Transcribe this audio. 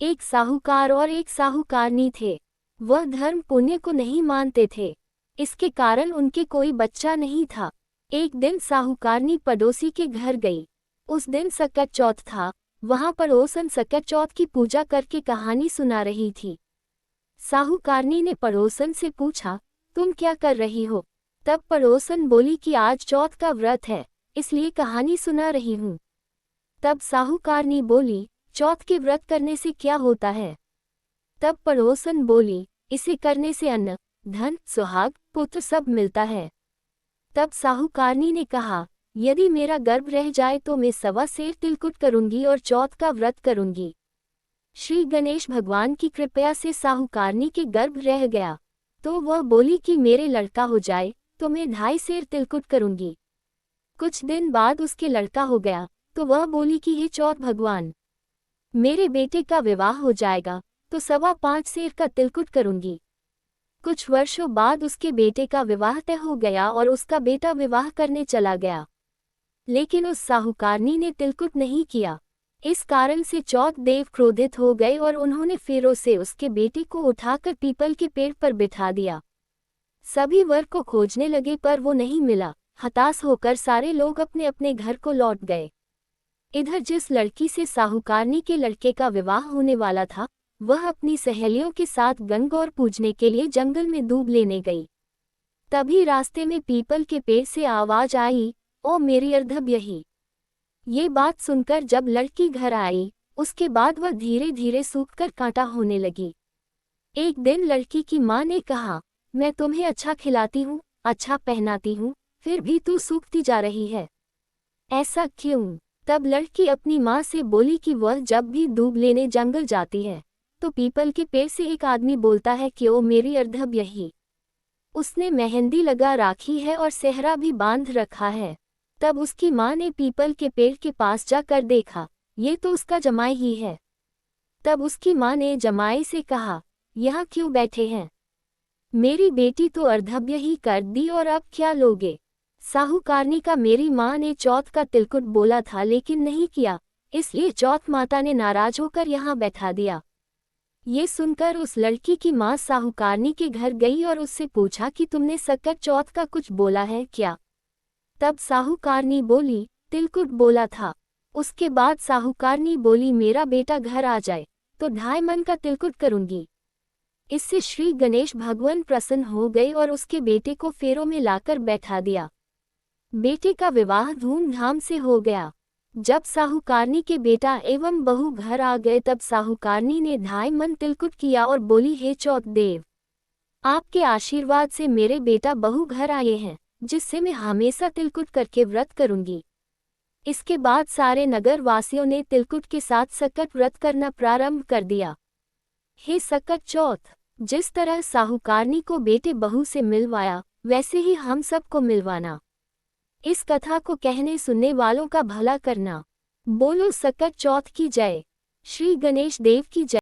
एक साहूकार और एक साहूकारनी थे। वह धर्म पुण्य को नहीं मानते थे। इसके कारण उनके कोई बच्चा नहीं था। एक दिन साहूकारनी पड़ोसी के घर गई। उस दिन सकट चौथ था। वहां पड़ोसन सकट चौथ की पूजा करके कहानी सुना रही थी। साहूकारनी ने पड़ोसन से पूछा, तुम क्या कर रही हो? तब पड़ोसन बोली कि आज चौथ का व्रत है, इसलिए कहानी सुना रही हूँ। तब साहूकारनी बोली, चौथ के व्रत करने से क्या होता है? तब पड़ोसन बोली, इसे करने से अन्न, धन, सुहाग, पुत्र सब मिलता है। तब साहूकारनी ने कहा, यदि मेरा गर्भ रह जाए तो मैं 1.25 सेर तिलकुट करूंगी और चौथ का व्रत करूंगी। श्री गणेश भगवान की कृपया से साहूकारनी के गर्भ रह गया, तो वह बोली कि मेरे लड़का हो जाए तो मैं 2.5 सेर तिलकुट करूंगी। कुछ दिन बाद उसके लड़का हो गया, तो वह बोली कि हे चौथ भगवान, मेरे बेटे का विवाह हो जाएगा तो 5.25 सेर का तिलकुट करूंगी। कुछ वर्षों बाद उसके बेटे का विवाह तय हो गया और उसका बेटा विवाह करने चला गया, लेकिन उस साहूकारनी ने तिलकुट नहीं किया। इस कारण से चौथ देव क्रोधित हो गए और उन्होंने फेरों से उसके बेटे को उठाकर पीपल के पेड़ पर बिठा दिया। सभी वर को खोजने लगे पर वो नहीं मिला। हताश होकर सारे लोग अपने अपने घर को लौट गए। इधर जिस लड़की से साहूकारनी के लड़के का विवाह होने वाला था, वह अपनी सहेलियों के साथ गणगौर पूजने के लिए जंगल में दूब लेने गई। तभी रास्ते में पीपल के पेड़ से आवाज आई, ओ मेरी अर्धव्यही। ये बात सुनकर जब लड़की घर आई, उसके बाद वह धीरे धीरे सूखकर कांटा होने लगी। एक दिन लड़की की माँ ने कहा, मैं तुम्हें अच्छा खिलाती हूँ, अच्छा पहनाती हूँ, फिर भी तू सूखती जा रही है, ऐसा क्यों? तब लड़की अपनी माँ से बोली कि वह जब भी दूब लेने जंगल जाती है तो पीपल के पेड़ से एक आदमी बोलता है कि ओ मेरी अर्धव्यही। उसने मेहंदी लगा राखी है और सेहरा भी बांध रखा है। तब उसकी माँ ने पीपल के पेड़ के पास जाकर देखा, ये तो उसका जमाई ही है। तब उसकी माँ ने जमाई से कहा, यहाँ क्यों बैठे हैं? मेरी बेटी तो अर्धव्यही कर दी और अब क्या लोगे? साहूकारनी का मेरी माँ ने चौथ का तिलकुट बोला था लेकिन नहीं किया, इसलिए चौथ माता ने नाराज होकर यहाँ बैठा दिया। ये सुनकर उस लड़की की माँ साहूकारनी के घर गई और उससे पूछा कि तुमने सकट चौथ का कुछ बोला है क्या? तब साहूकारनी बोली, तिलकुट बोला था। उसके बाद साहूकारनी बोली, मेरा बेटा घर आ जाए तो 2.5 मन का तिलकुट करूंगी। इससे श्री गणेश भगवान प्रसन्न हो गए और उसके बेटे को फेरों में लाकर बैठा दिया। बेटे का विवाह धूमधाम से हो गया। जब साहूकारनी के बेटा एवं बहू घर आ गए तब साहूकारनी ने 2.5 मन तिलकुट किया और बोली, हे चौथ देव, आपके आशीर्वाद से मेरे बेटा बहू घर आए हैं, जिससे मैं हमेशा तिलकुट करके व्रत करूंगी। इसके बाद सारे नगर वासियों ने तिलकुट के साथ सकट व्रत करना प्रारंभ कर दिया। हे सकट चौथ, जिस तरह साहूकारनी को बेटे बहू से मिलवाया, वैसे ही हम सबको मिलवाना। इस कथा को कहने सुनने वालों का भला करना। बोलो सकट चौथ की जय। श्री गणेश देव की जय।